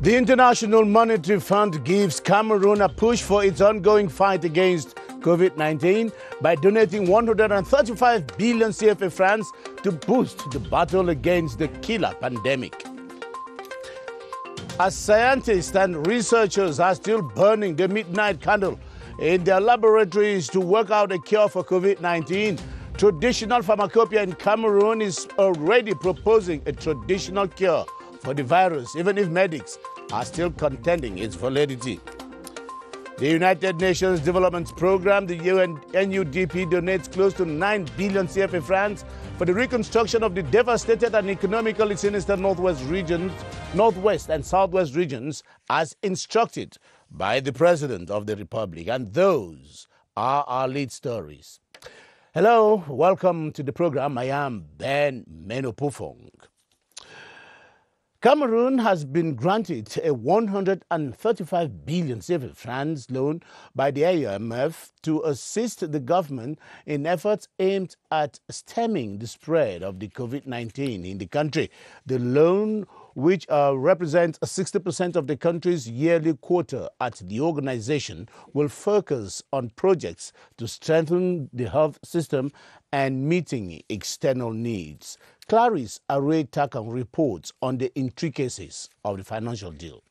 The International Monetary Fund gives Cameroon a push for its ongoing fight against COVID-19 by donating 135 billion CFA francs to boost the battle against the killer pandemic. As scientists and researchers are still burning the midnight candle in their laboratories to work out a cure for COVID-19, traditional pharmacopoeia in Cameroon is already proposing a traditional cure for the virus, even if medics are still contending its validity. The United Nations Development Programme, the NUDP, donates close to 9 billion CFA francs for the reconstruction of the devastated and economically sinister Northwest and Southwest regions, as instructed by the President of the Republic. And those are our lead stories. Hello, welcome to the program. I am Ben Menopufong. Cameroon has been granted a 135 billion CFA francs loan by the IMF to assist the government in efforts aimed at stemming the spread of the COVID-19 in the country. The loan, which represents 60% of the country's yearly quota at the organization, will focus on projects to strengthen the health system and meeting external needs. Clarice Array-Takan reports on the intricacies of the financial deal.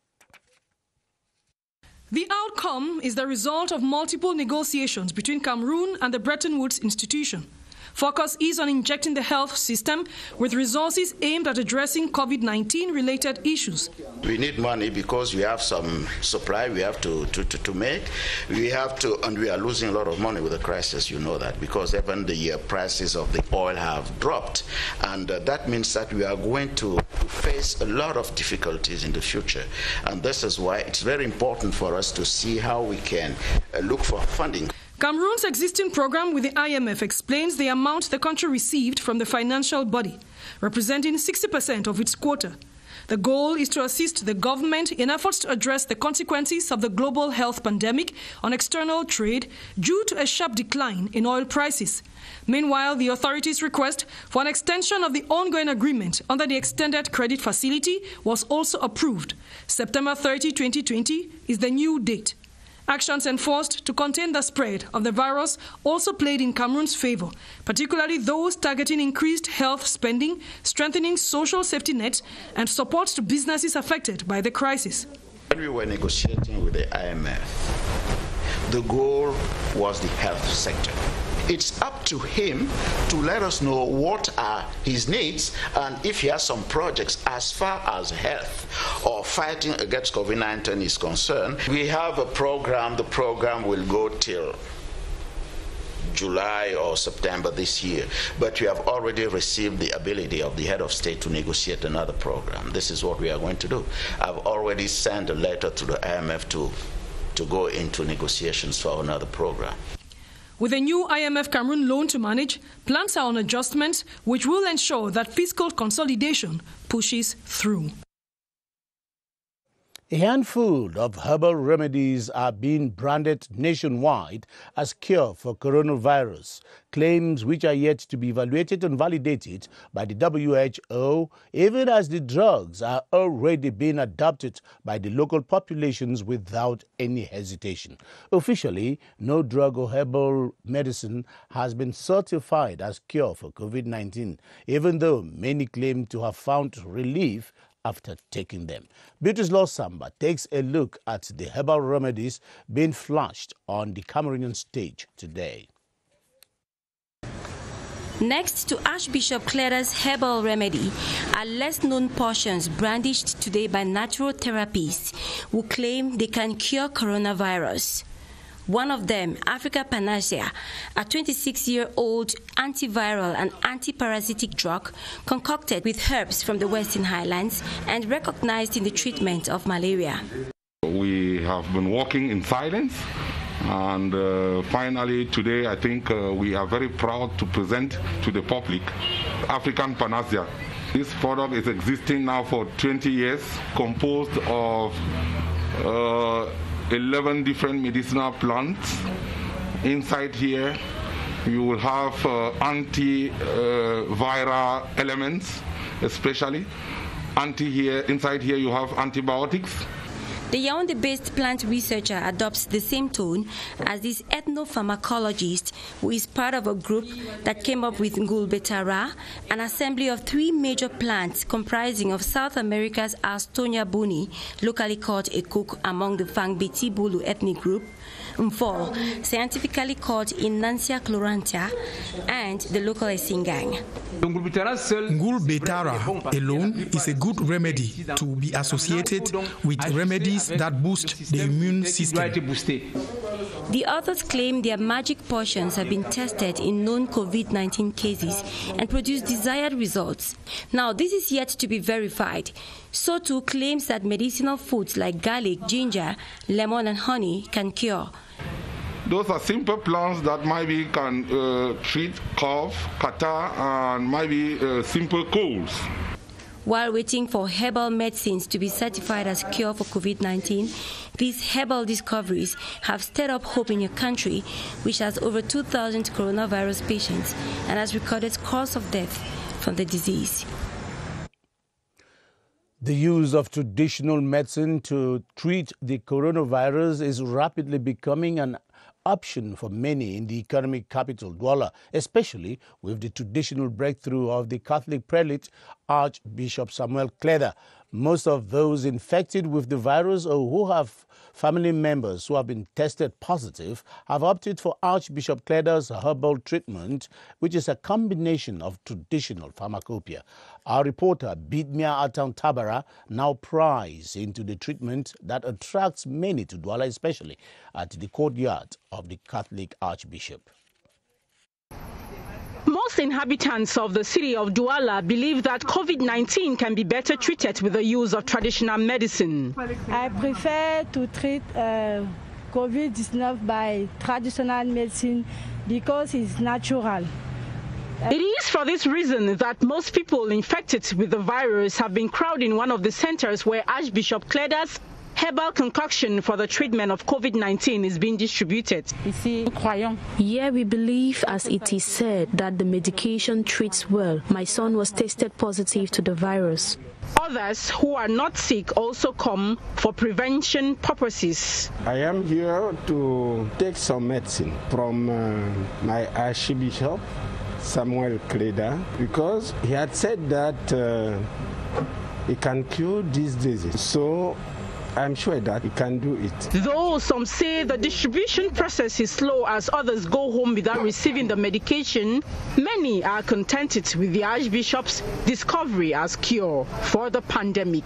The outcome is the result of multiple negotiations between Cameroon and the Bretton Woods institution. Focus is on injecting the health system with resources aimed at addressing COVID-19 related issues. We need money because we have some supply we have to make. We have to, and we are losing a lot of money with the crisis, you know that, because even the prices of the oil have dropped. And that means that we are going to face a lot of difficulties in the future. And this is why it's very important for us to see how we can look for funding. Cameroon's existing program with the IMF explains the amount the country received from the financial body, representing 60% of its quota. The goal is to assist the government in efforts to address the consequences of the global health pandemic on external trade due to a sharp decline in oil prices. Meanwhile, the authorities' request for an extension of the ongoing agreement under the extended credit facility was also approved. September 30, 2020 is the new date. Actions enforced to contain the spread of the virus also played in Cameroon's favor, particularly those targeting increased health spending, strengthening social safety nets, and support to businesses affected by the crisis. When we were negotiating with the IMF, the goal was the health sector. It's up to him to let us know what are his needs and if he has some projects as far as health or fighting against COVID-19 is concerned. We have a program. The program will go till July or September this year, but we have already received the ability of the head of state to negotiate another program. This is what we are going to do. I've already sent a letter to the IMF to go into negotiations for another program. With a new IMF Cameroon loan to manage, plans are on adjustment, which will ensure that fiscal consolidation pushes through. A handful of herbal remedies are being branded nationwide as cure for coronavirus, claims which are yet to be evaluated and validated by the WHO, even as the drugs are already being adopted by the local populations without any hesitation. Officially, no drug or herbal medicine has been certified as cure for COVID-19, even though many claim to have found relief after taking them. Beatrice Law Samba takes a look at the herbal remedies being flashed on the Cameroonian stage today. Next to Archbishop Clara's herbal remedy are less-known portions brandished today by natural therapists who claim they can cure coronavirus. One of them, Africa Panacea, a 26-year-old antiviral and antiparasitic drug concocted with herbs from the Western Highlands and recognized in the treatment of malaria. We have been working in silence, and finally today I think we are very proud to present to the public African Panacea. This product is existing now for 20 years, composed of 11 different medicinal plants. Inside here you will have antiviral elements especially. Inside here you have antibiotics. The Yaoundé-based plant researcher adopts the same tone as this ethnopharmacologist, who is part of a group that came up with Ngulbetara, an assembly of 3 major plants comprising of South America's Astonia boni, locally called Ekuk among the Fangbeti Bulu ethnic group, Mfol, scientifically called Inancia chlorantia, and the local Esingang. Ngulbetara alone is a good remedy to be associated with remedies that boost the immune system. The authors claim their magic potions have been tested in known COVID-19 cases and produced desired results. Now, this is yet to be verified. So too claims that medicinal foods like garlic, ginger, lemon, and honey can cure. Those are simple plants that maybe can treat cough, catarrh, and maybe simple colds. While waiting for herbal medicines to be certified as cure for COVID-19, these herbal discoveries have stirred up hope in your country, which has over 2,000 coronavirus patients and has recorded scores of death from the disease. The use of traditional medicine to treat the coronavirus is rapidly becoming an option for many in the economic capital, Douala, especially with the traditional breakthrough of the Catholic prelate, Archbishop Samuel Cleda. Most of those infected with the virus or who have family members who have been tested positive have opted for Archbishop Cleda's herbal treatment, which is a combination of traditional pharmacopoeia. Our reporter, Bidmia Atang Tabara, now pries into the treatment that attracts many to Douala, especially at the courtyard of the Catholic Archbishop. Most inhabitants of the city of Douala believe that COVID-19 can be better treated with the use of traditional medicine. I prefer to treat COVID-19 by traditional medicine because it's natural. It is for this reason that most people infected with the virus have been crowding one of the centers where Archbishop Cleda's herbal concoction for the treatment of COVID-19 is being distributed. Here we believe, as it is said, that the medication treats well. My son was tested positive to the virus. Others who are not sick also come for prevention purposes. I am here to take some medicine from my Archbishop Samuel Cleda, because he had said that he can cure this disease. So I'm sure that he can do it. Though some say the distribution process is slow as others go home without receiving the medication, many are contented with the Archbishop's discovery as cure for the pandemic.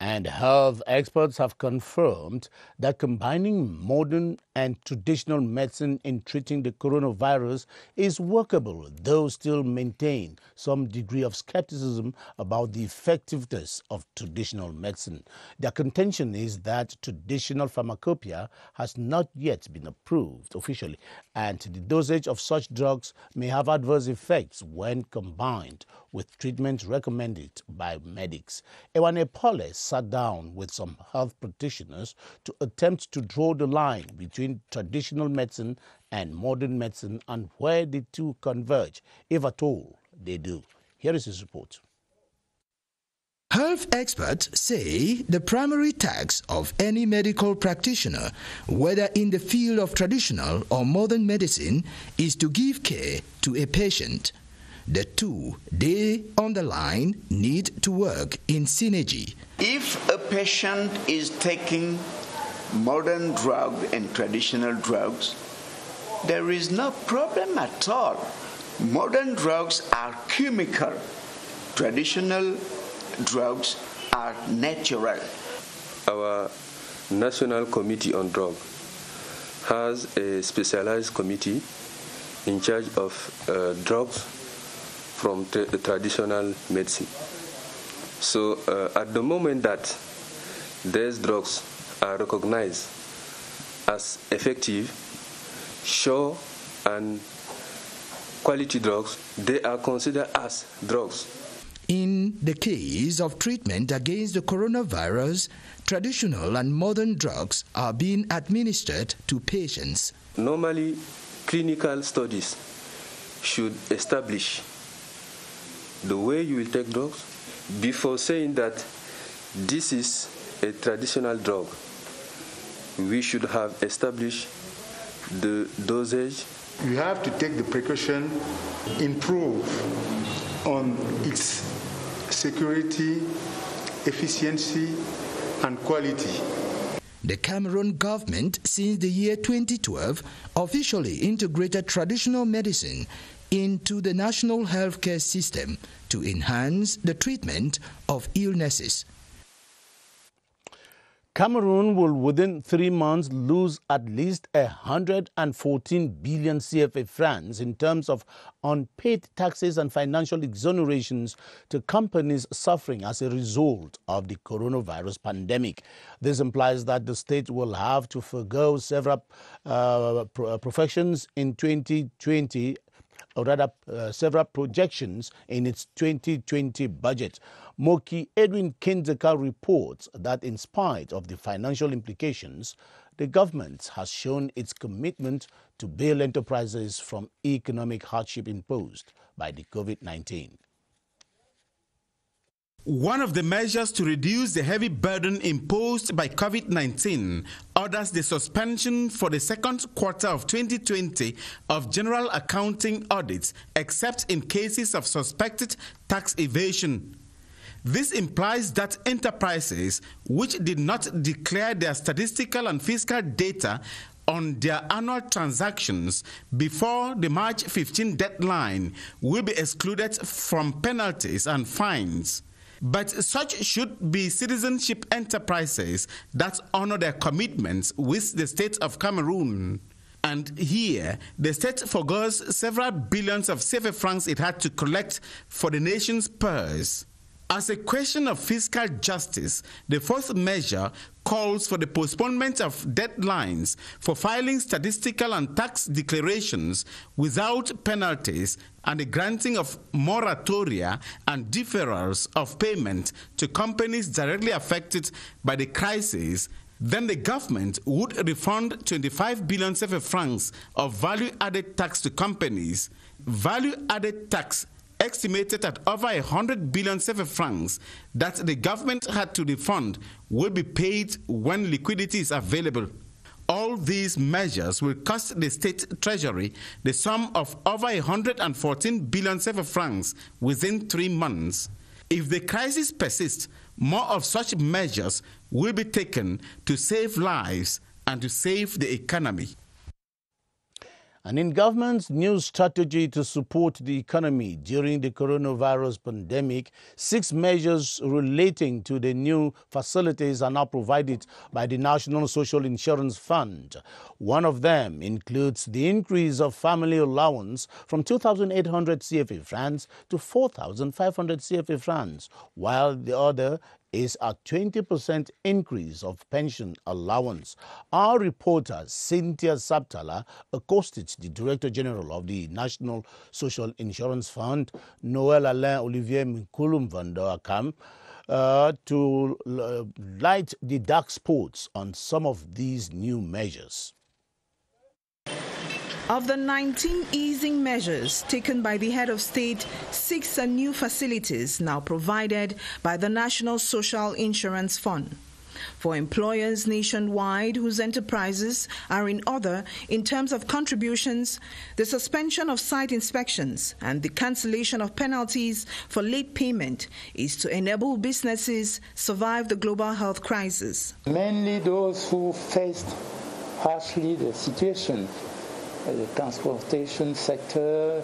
And health experts have confirmed that combining modern and traditional medicine in treating the coronavirus is workable, though still maintain some degree of skepticism about the effectiveness of traditional medicine. Their contention is that traditional pharmacopoeia has not yet been approved officially, and the dosage of such drugs may have adverse effects when combined with treatments recommended by medics. Ewane Pole sat down with some health practitioners to attempt to draw the line between traditional medicine and modern medicine and where the two converge, if at all they do. Here is his report. Health experts say the primary task of any medical practitioner, whether in the field of traditional or modern medicine, is to give care to a patient. The two, they underline, need to work in synergy. If a patient is taking modern drugs and traditional drugs, there is no problem at all. Modern drugs are chemical. Traditional drugs are natural. Our National Committee on Drug has a specialized committee in charge of drugs from the traditional medicine. So at the moment that these drugs are recognized as effective, sure, and quality drugs, they are considered as drugs. In the case of treatment against the coronavirus, traditional and modern drugs are being administered to patients. Normally, clinical studies should establish the way you will take drugs, before saying that this is a traditional drug, we should have established the dosage. You have to take the precaution, improve on its security, efficiency, and quality. The Cameroon government, since the year 2012, officially integrated traditional medicine into the national healthcare system to enhance the treatment of illnesses. Cameroon will within 3 months lose at least 114 billion CFA francs in terms of unpaid taxes and financial exonerations to companies suffering as a result of the coronavirus pandemic. This implies that the state will have to forgo several professions in 2020, or rather several projections in its 2020 budget. Moki Edwin Kenzeka reports that in spite of the financial implications, the government has shown its commitment to bail enterprises from economic hardship imposed by the COVID-19. One of the measures to reduce the heavy burden imposed by COVID-19 orders the suspension for the second quarter of 2020 of general accounting audits, except in cases of suspected tax evasion. This implies that enterprises which did not declare their statistical and fiscal data on their annual transactions before the March 15 deadline will be excluded from penalties and fines. But such should be citizenship enterprises that honor their commitments with the state of Cameroon. And here, the state forgoes several billions of CFA francs it had to collect for the nation's purse. As a question of fiscal justice, the fourth measure calls for the postponement of deadlines for filing statistical and tax declarations without penalties and the granting of moratoria and deferrals of payment to companies directly affected by the crisis. Then the government would refund 25 billion CFA francs of value-added tax to companies. Value-added tax estimated at over 100 billion CFA francs that the government had to refund will be paid when liquidity is available. All these measures will cost the state treasury the sum of over 114 billion CFA francs within 3 months. If the crisis persists, more of such measures will be taken to save lives and to save the economy. And in government's new strategy to support the economy during the coronavirus pandemic, 6 measures relating to the new facilities are now provided by the National Social Insurance Fund. One of them includes the increase of family allowance from 2,800 CFA francs to 4,500 CFA francs, while the other is a 20% increase of pension allowance. Our reporter, Cynthia Saptala, accosted the Director General of the National Social Insurance Fund, Noel Alain Olivier Mkulum van der Akam, to light the dark spots on some of these new measures. Of the 19 easing measures taken by the head of state, 6 are new facilities now provided by the National Social Insurance Fund. For employers nationwide whose enterprises are in order in terms of contributions, the suspension of site inspections and the cancellation of penalties for late payment is to enable businesses survive the global health crisis. Mainly those who faced harshly the situation, the transportation sector,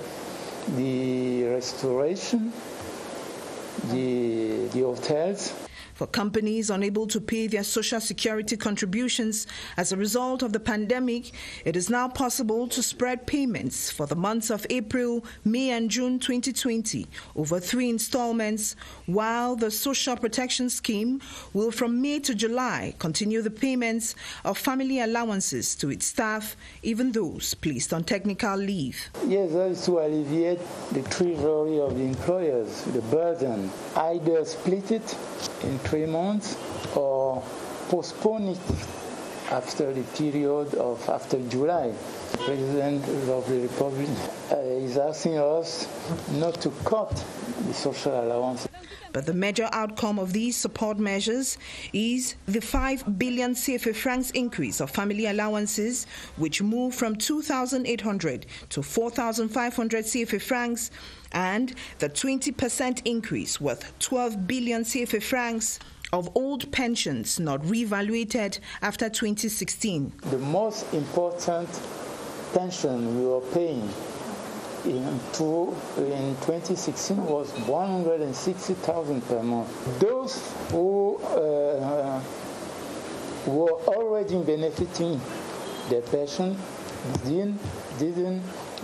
the restauration, the hotels. For companies unable to pay their social security contributions as a result of the pandemic, it is now possible to spread payments for the months of April, May and June 2020 over 3 installments, while the Social Protection Scheme will from May to July continue the payments of family allowances to its staff, even those placed on technical leave. Yes, that is to alleviate the treasury of the employers, the burden. Either split it in 3 months or postpone it after the period of after July. President of the Republic is asking us not to cut the social allowance. But the major outcome of these support measures is the 5 billion CFA francs increase of family allowances, which moved from 2,800 to 4,500 CFA francs, and the 20% increase worth 12 billion CFA francs of old pensions not reevaluated after 2016. The most important pension we were paying in 2016 was 160,000 per month. Those who were already benefiting their pension didn't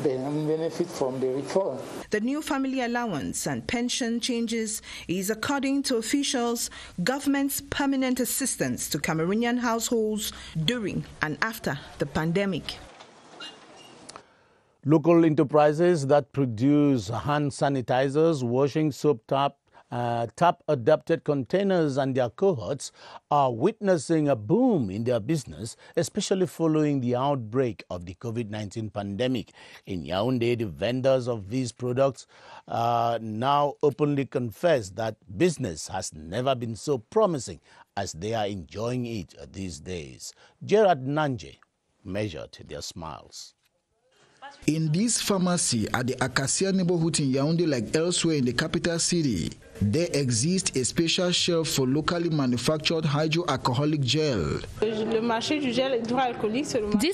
benefit from the reform. The new family allowance and pension changes is, according to officials, government's permanent assistance to Cameroonian households during and after the pandemic. Local enterprises that produce hand sanitizers, washing soap tap-adapted containers and their cohorts are witnessing a boom in their business, especially following the outbreak of the COVID-19 pandemic. In Yaoundé, the vendors of these products now openly confess that business has never been so promising as they are enjoying it these days. Gerard Nanje measured their smiles. In this pharmacy at the Acacia neighborhood in Yaoundé, like elsewhere in the capital city, there exists a special shelf for locally manufactured hydroalcoholic gel. This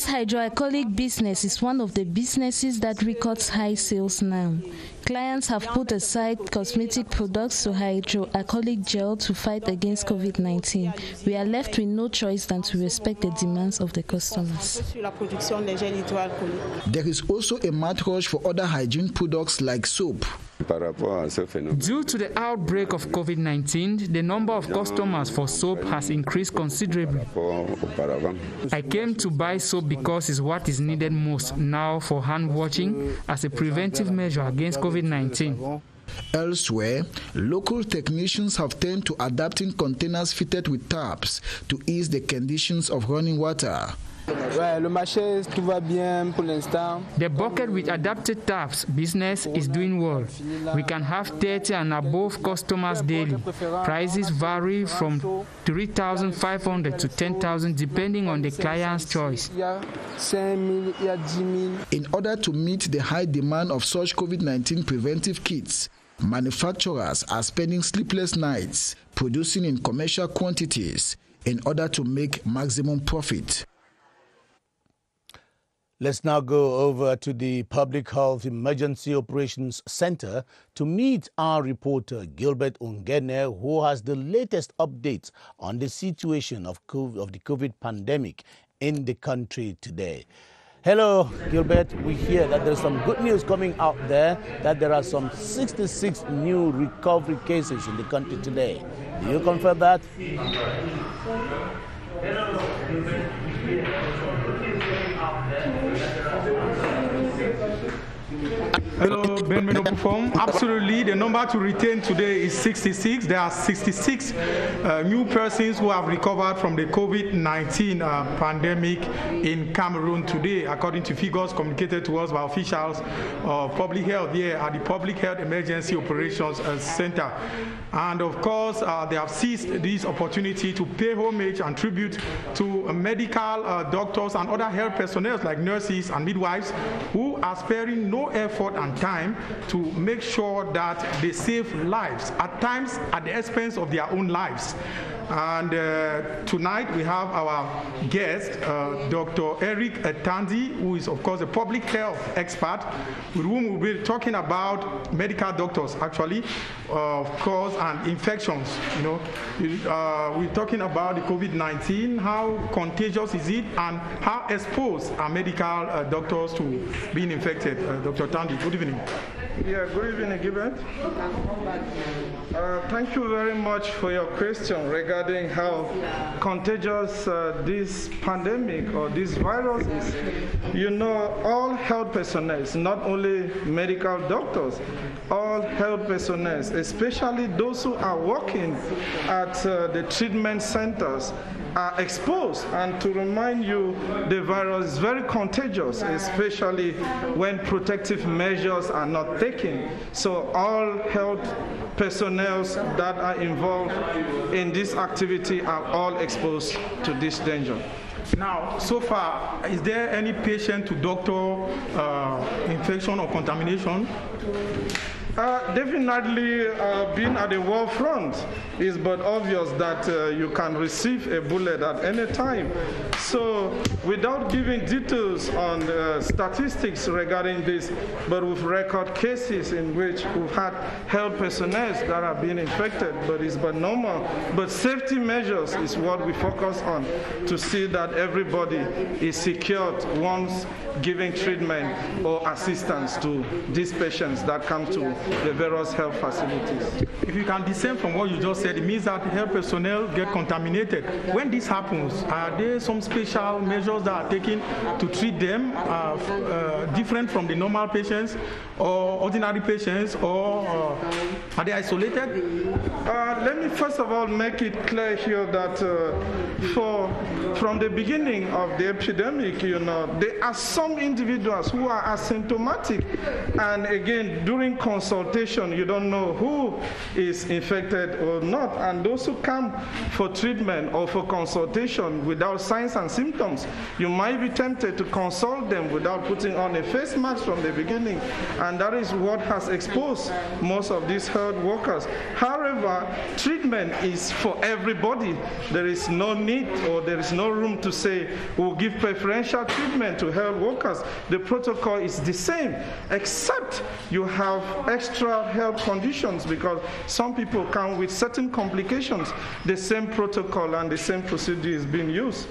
hydroalcoholic business is one of the businesses that records high sales now. Clients have put aside cosmetic products to hydroalcoholic gel to fight against COVID-19. We are left with no choice than to respect the demands of the customers. There is also a mad rush for other hygiene products like soap. Due to the outbreak of COVID-19, the number of customers for soap has increased considerably. I came to buy soap because it's what is needed most now for hand washing as a preventive measure against COVID-19. Elsewhere, local technicians have turned to adapting containers fitted with taps to ease the conditions of running water. The bucket with adapted taps business is doing well. We can have 30 and above customers daily. Prices vary from 3,500 to 10,000 depending on the client's choice. In order to meet the high demand of such COVID-19 preventive kits, manufacturers are spending sleepless nights producing in commercial quantities in order to make maximum profit. Let's now go over to the Public Health Emergency Operations Center to meet our reporter Gilbert Ongene, who has the latest updates on the situation of the COVID pandemic in the country today. Hello, Gilbert. We hear that there's some good news coming out there, that there are some 66 new recovery cases in the country today. Do you confirm that? Hello, Ben Menopufong. Absolutely, the number to retain today is 66. There are 66 new persons who have recovered from the COVID-19 pandemic in Cameroon today, according to figures communicated to us by officials of public health here at the Public Health Emergency Operations Center. And of course, they have seized this opportunity to pay homage and tribute to medical doctors and other health personnel like nurses and midwives who are sparing no effort and time to make sure that they save lives, at times at the expense of their own lives. And tonight we have our guest, Dr. Eric Etandi, who is of course a public health expert, with whom we'll be talking about medical doctors actually, of course, and infections. You know, we're talking about the COVID-19, how contagious is it, and how exposed are medical doctors to being infected. Dr. Etandi, good evening. Yeah, good evening, Gilbert. Thank you very much for your question regarding how contagious this pandemic or this virus is. You know, all health personnel, not only medical doctors, all health personnel, especially those who are working at the treatment centers, are exposed. And to remind you, the virus is very contagious, especially when protective measures are not taken. So all health personnel that are involved in this activity are all exposed to this danger. Now, so far, is there any patient-to-doctor infection or contamination? Definitely, being at the war front is but obvious that you can receive a bullet at any time. So, without giving details on statistics regarding this, but with record cases in which we've had health personnel that have been infected, but it's but normal. But safety measures is what we focus on to see that everybody is secured once giving treatment or assistance to these patients that come to the various health facilities. If you can discern from what you just said, it means that health personnel get contaminated. When this happens, are there some special measures that are taken to treat them different from the normal patients or ordinary patients, or are they isolated? Let me first of all make it clear here that from the beginning of the epidemic, you know, there are some individuals who are asymptomatic, and again, during consultation, you don't know who is infected or not, and those who come for treatment or for consultation without signs and symptoms, you might be tempted to consult them without putting on a face mask from the beginning, and that is what has exposed most of these health workers. However, treatment is for everybody. There is no need or there is no room to say we'll give preferential treatment to health workers. The protocol is the same, except you have extra health conditions, because some people come with certain complications. The same protocol and the same procedure is being used.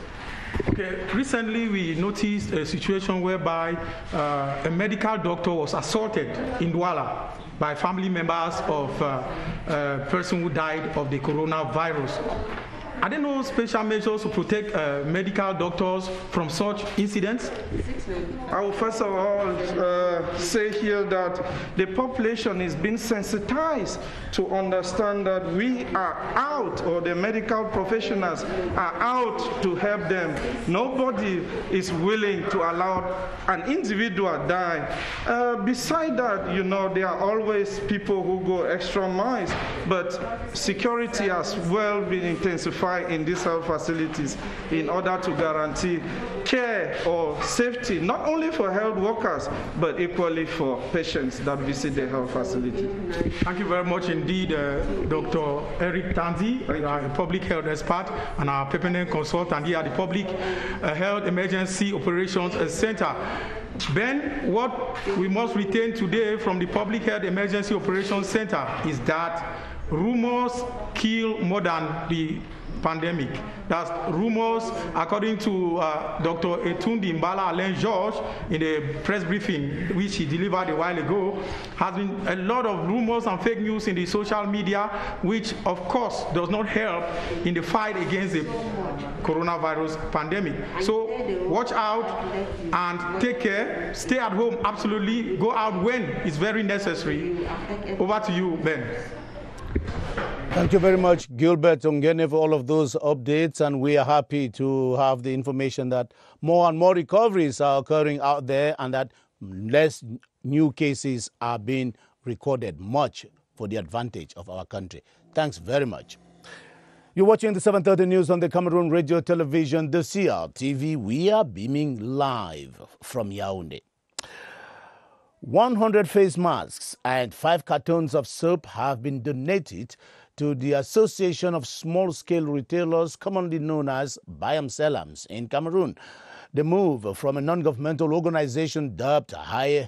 Okay, recently we noticed a situation whereby a medical doctor was assaulted in Douala by family members of a person who died of the coronavirus. Are there no special measures to protect medical doctors from such incidents? I will first of all say here that the population is being sensitized to understand that we are out, or the medical professionals are out to help them. Nobody is willing to allow an individual die. Beside that, you know, there are always people who go extra miles, but security has well been intensified in these health facilities in order to guarantee care or safety, not only for health workers, but equally for patients that visit the health facility. Thank you very much indeed, Dr. Eric Tanzi, a public health expert and our permanent consultant here at the Public Health Emergency Operations Center. Ben, what we must retain today from the Public Health Emergency Operations Center is that rumors kill more than the pandemic. That's rumors, according to Dr. Etundi Mbala Alain George in a press briefing which he delivered a while ago. Has been a lot of rumors and fake news in the social media, which of course does not help in the fight against the coronavirus pandemic. So watch out and take care. Stay at home, absolutely. Go out when it's very necessary. Over to you, Ben. Thank you very much, Gilbert Ongene, for all of those updates, and we are happy to have the information that more and more recoveries are occurring out there and that less new cases are being recorded, much for the advantage of our country. Thanks very much. You're watching the 7:30 news on the Cameroon Radio Television, the CRTV. We are beaming live from Yaoundé. 100 face masks and 5 cartons of soap have been donated to the Association of Small-Scale Retailers, commonly known as Bayam-Selams, in Cameroon. The move from a non-governmental organization dubbed Hire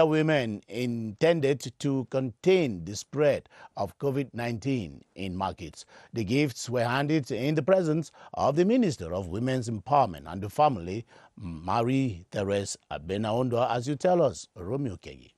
Women intended to contain the spread of COVID-19 in markets. The gifts were handed in the presence of the Minister of Women's Empowerment and the Family, Marie-Therese Abenaondo, as you tell us, Romeo Kegi.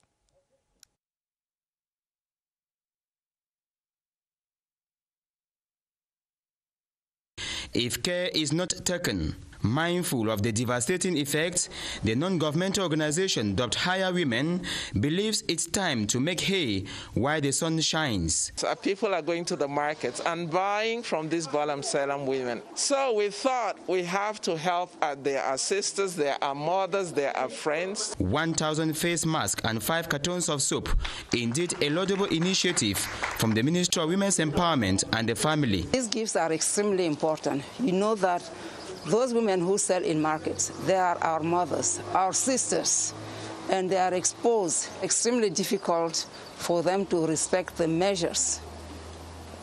if care is not taken. Mindful of the devastating effects, the non-governmental organization dubbed Higher Women believes it's time to make hay while the sun shines. So people are going to the markets and buying from these Balam Salam women. So we thought we have to help. There are sisters, there are mothers, there are friends. 1,000 face masks and 5 cartons of soap. Indeed, a laudable initiative from the Ministry of Women's Empowerment and the Family. These gifts are extremely important. You know that those women who sell in markets, they are our mothers, our sisters, and they are exposed. Extremely difficult for them to respect the measures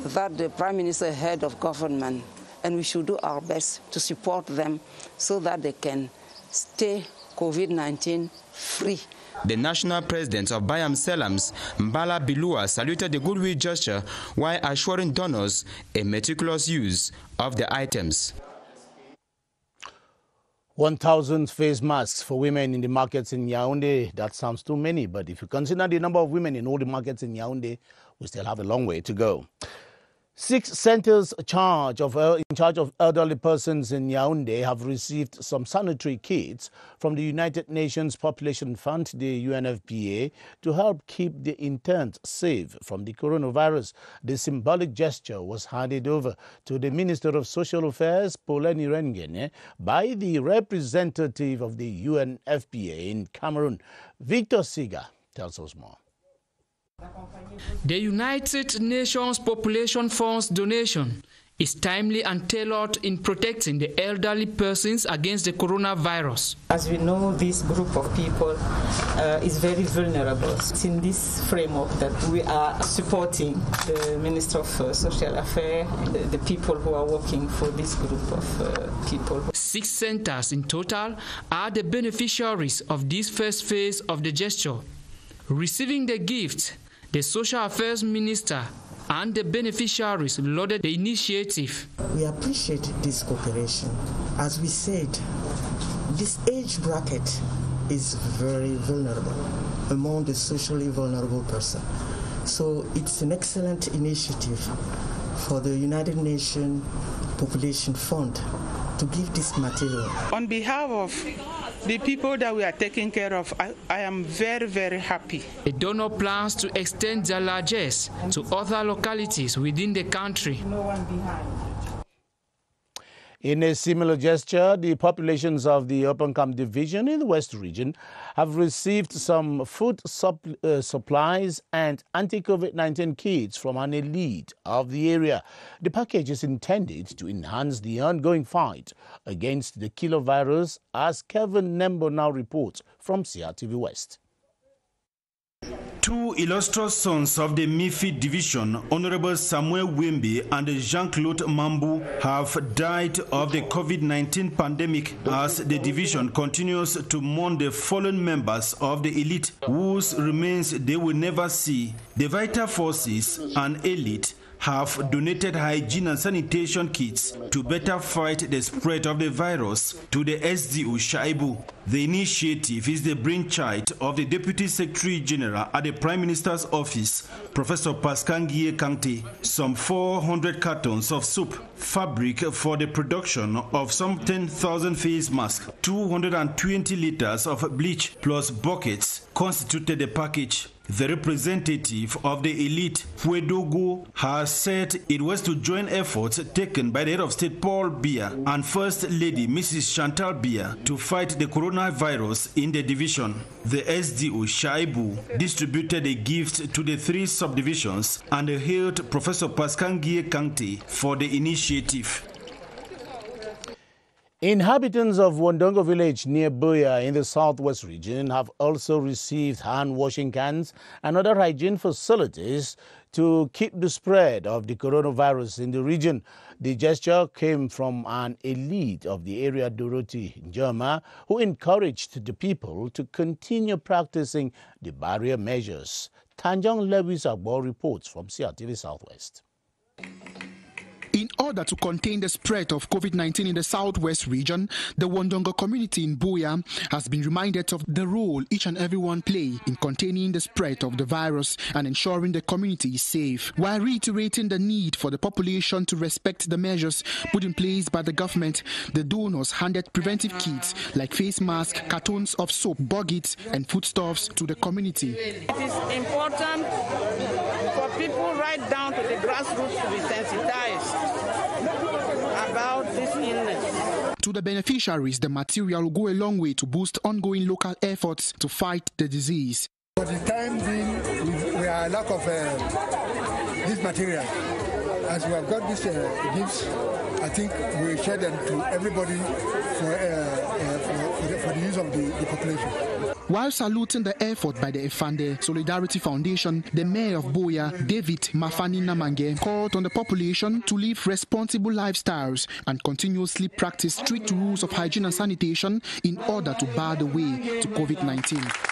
that the Prime Minister, head of government, and we should do our best to support them so that they can stay COVID-19 free. The national president of Bayam Selams, Mbala Bilua, saluted the goodwill gesture while assuring donors a meticulous use of the items. 1,000 face masks for women in the markets in Yaoundé. That sounds too many, but if you consider the number of women in all the markets in Yaoundé, we still have a long way to go. 6 centers in charge of elderly persons in Yaoundé have received some sanitary kits from the United Nations Population Fund, the UNFPA, to help keep the interns safe from the coronavirus. The symbolic gesture was handed over to the Minister of Social Affairs, Pauleni Rengene, by the representative of the UNFPA in Cameroon. Victor Siga tells us more. The United Nations Population Fund's donation is timely and tailored in protecting the elderly persons against the coronavirus. As we know, this group of people is very vulnerable. It's in this framework that we are supporting the Minister of Social Affairs, the people who are working for this group of people. 6 centers in total are the beneficiaries of this first phase of the gesture. Receiving the gift, the Social Affairs Minister and the beneficiaries lauded the initiative. We appreciate this cooperation. As we said, this age bracket is very vulnerable among the socially vulnerable person. So it's an excellent initiative for the United Nations Population Fund to give this material. On behalf of the people that we are taking care of, I am very, very happy. The donor plans to extend their largesse to other localities within the country. In a similar gesture, the populations of the Open Camp Division in the West Region have received some food supplies and anti-COVID-19 kits from an elite of the area. The package is intended to enhance the ongoing fight against the killer virus, as Kevin Nembo now reports from CRTV West. 2 illustrious sons of the MIFID division, Honorable Samuel Wimby and Jean-Claude Mambu, have died of the COVID-19 pandemic as the division continues to mourn the fallen members of the elite whose remains they will never see. The vital forces and elite have donated hygiene and sanitation kits to better fight the spread of the virus to the SDU Shaibu. The initiative is the brainchild of the Deputy Secretary General at the Prime Minister's Office, Professor Pascangie Kante. Some 400 cartons of soap, fabric for the production of some 10,000 face masks, 220 liters of bleach plus buckets constituted the package. The representative of the elite, Fuedogo, has said it was to join efforts taken by the head of state Paul Biya and First Lady Mrs. Chantal Biya to fight the coronavirus in the division. The SDO Shaibu distributed a gift to the 3 subdivisions and hailed Professor Pascangie Kante for the initiative. Inhabitants of Wondongo village near Buya in the southwest region have also received hand-washing cans and other hygiene facilities to keep the spread of the coronavirus in the region. The gesture came from an elite of the area, Dorothy Njoma, who encouraged the people to continue practicing the barrier measures. Tanjong Lewis Agbo reports from CRTV Southwest. In order to contain the spread of COVID-19 in the southwest region, the Wandonga community in Buea has been reminded of the role each and everyone play in containing the spread of the virus and ensuring the community is safe, while reiterating the need for the population to respect the measures put in place by the government. The donors handed preventive kits like face masks, cartons of soap, buckets and foodstuffs to the community. It is important for people right down to the grassroots to be sensitized about this illness. To the beneficiaries, the material will go a long way to boost ongoing local efforts to fight the disease. For the time being, we are lack of this material. As we have got these gifts, I think we share them to everybody for the use of the population. While saluting the effort by the Efande Solidarity Foundation, the mayor of Buea, David Mafani Namange, called on the population to live responsible lifestyles and continuously practice strict rules of hygiene and sanitation in order to bar the way to COVID-19.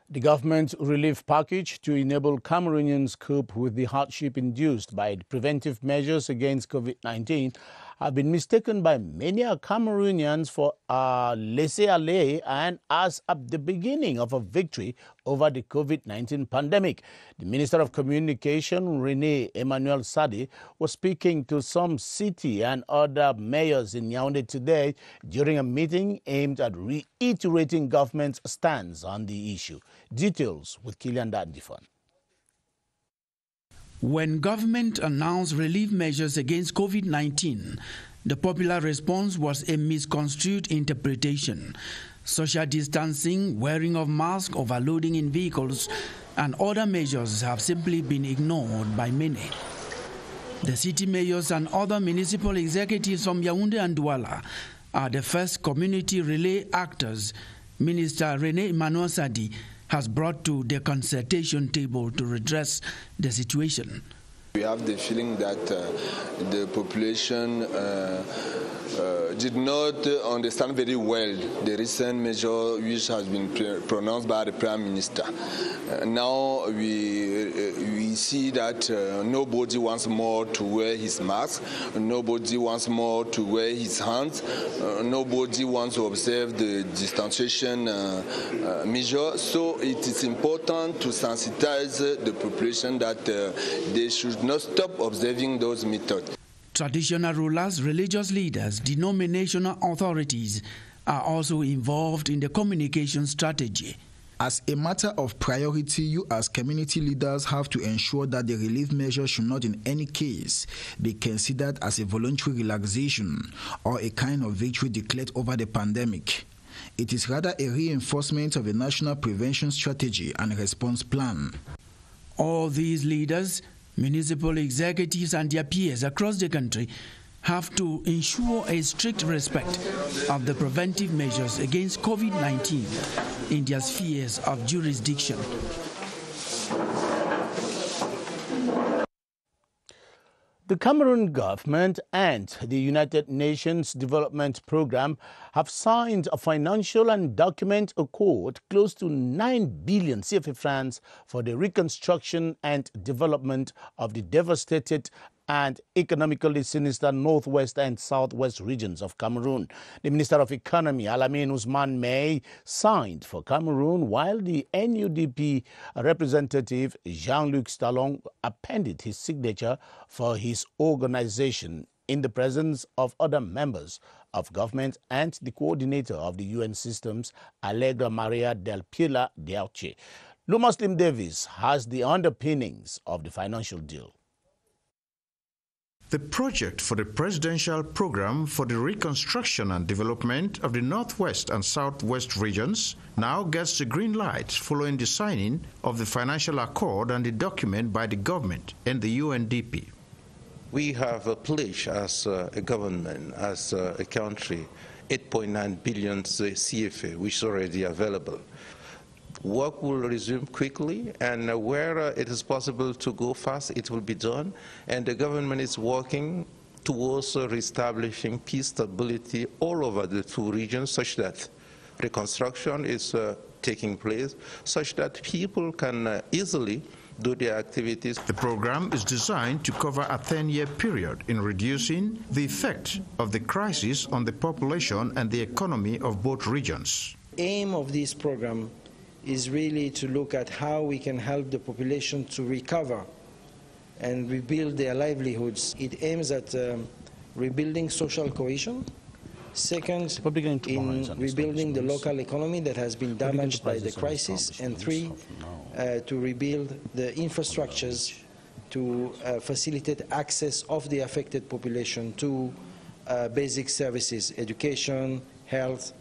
The government relief package to enable Cameroonians cope with the hardship induced by the preventive measures against COVID-19 have been mistaken by many Cameroonians for a laissez-aller and as at the beginning of a victory over the COVID-19 pandemic. The Minister of Communication, René Emmanuel Sadi, was speaking to some city and other mayors in Yaoundé today during a meeting aimed at reiterating government's stance on the issue. Details with Kilian Dandifon. When government announced relief measures against COVID-19, the popular response was a misconstrued interpretation. Social distancing, wearing of masks, overloading in vehicles, and other measures have simply been ignored by many. The city mayors and other municipal executives from Yaoundé and Douala are the first community relay actors Minister René Emmanuel Sadi has brought to the consultation table to redress the situation. We have the feeling that the population did not understand very well the recent measure which has been pronounced by the Prime Minister. Now we see that nobody wants more to wear his mask, nobody wants more to wear his hands, nobody wants to observe the distanciation measure. So it is important to sensitize the population that they should not stop observing those methods. Traditional rulers, religious leaders, denominational authorities are also involved in the communication strategy. As a matter of priority, you as community leaders have to ensure that the relief measures should not in any case be considered as a voluntary relaxation or a kind of victory declared over the pandemic. It is rather a reinforcement of a national prevention strategy and response plan. All these leaders, municipal executives and their peers across the country have to ensure a strict respect of the preventive measures against COVID-19 in their spheres of jurisdiction. The Cameroon government and the United Nations Development Programme have signed a financial and document accord close to 9 billion CFA francs for the reconstruction and development of the devastated and economically sinister northwest and southwest regions of Cameroon. The Minister of Economy, Alamin Ousmane May, signed for Cameroon, while the NUDP representative, Jean-Luc Stallon, appended his signature for his organization in the presence of other members of government and the coordinator of the UN systems, Allegra Maria del Pilar Diauche. Lou Muslim Davis has the underpinnings of the financial deal. The project for the presidential program for the reconstruction and development of the northwest and southwest regions now gets the green light following the signing of the financial accord and the document by the government and the UNDP. We have pledged as a government, as a country, 8.9 billion CFA, which is already available. Work will resume quickly, and where it is possible to go fast, it will be done. And the government is working towards reestablishing peace, stability all over the two regions, such that reconstruction is taking place, such that people can easily do their activities. The program is designed to cover a 10-year period in reducing the effect of the crisis on the population and the economy of both regions. The aim of this program is really to look at how we can help the population to recover and rebuild their livelihoods. It aims at rebuilding social cohesion. Second, in rebuilding the local economy that has been damaged by the crisis. And three, to rebuild the infrastructures to facilitate access of the affected population to basic services, education, health,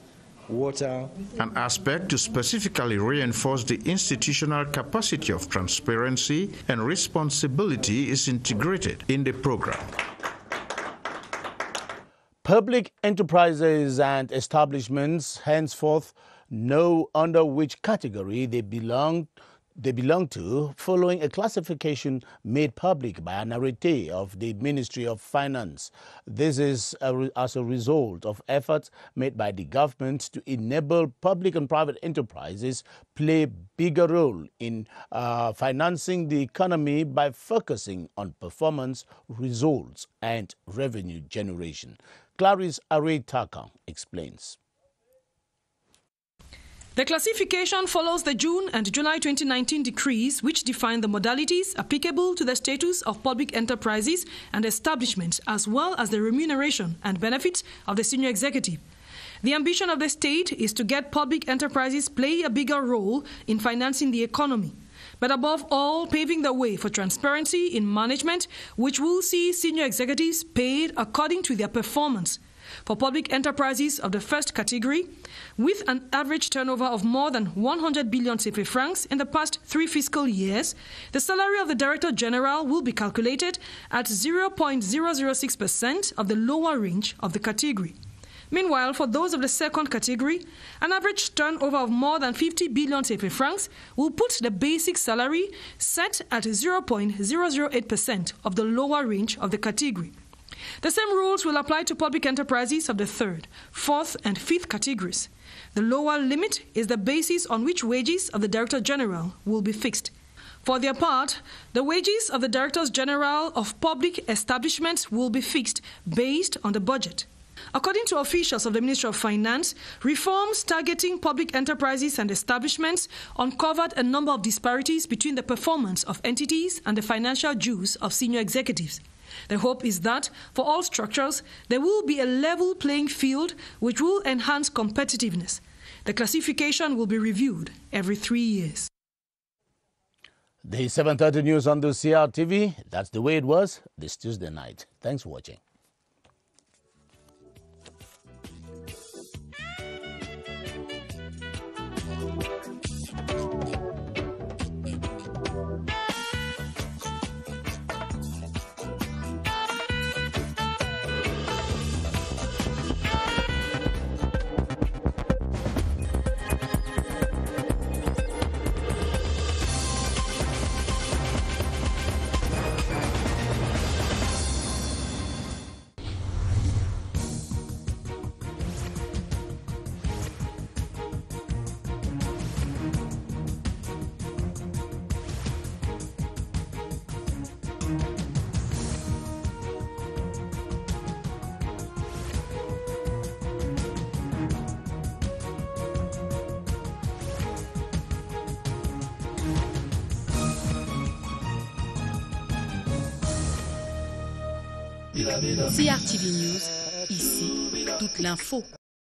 water. An aspect to specifically reinforce the institutional capacity of transparency and responsibility is integrated in the program. Public enterprises and establishments henceforth know under which category they belong to following a classification made public by an arrêté of the Ministry of Finance. This is as a result of efforts made by the government to enable public and private enterprises play a bigger role in financing the economy by focusing on performance, results and revenue generation. Clarice Array-Taka explains. The classification follows the June and July 2019 decrees which define the modalities applicable to the status of public enterprises and establishments, as well as the remuneration and benefits of the senior executive. The ambition of the state is to get public enterprises play a bigger role in financing the economy, but above all, paving the way for transparency in management, which will see senior executives paid according to their performance. For public enterprises of the first category, with an average turnover of more than 100 billion CFA francs in the past 3 fiscal years, the salary of the Director General will be calculated at 0.006% of the lower range of the category. Meanwhile, for those of the second category, an average turnover of more than 50 billion CFA francs will put the basic salary set at 0.008% of the lower range of the category. The same rules will apply to public enterprises of the third, fourth, and fifth categories. The lower limit is the basis on which wages of the Director General will be fixed. For their part, the wages of the Directors General of public establishments will be fixed based on the budget. According to officials of the Ministry of Finance, reforms targeting public enterprises and establishments uncovered a number of disparities between the performance of entities and the financial dues of senior executives. The hope is that, for all structures, there will be a level playing field which will enhance competitiveness. The classification will be reviewed every 3 years. The 7:30 news on the CRTV. That's the way it was this Tuesday night. Thanks for watching. CRTV News, ici, toute l'info.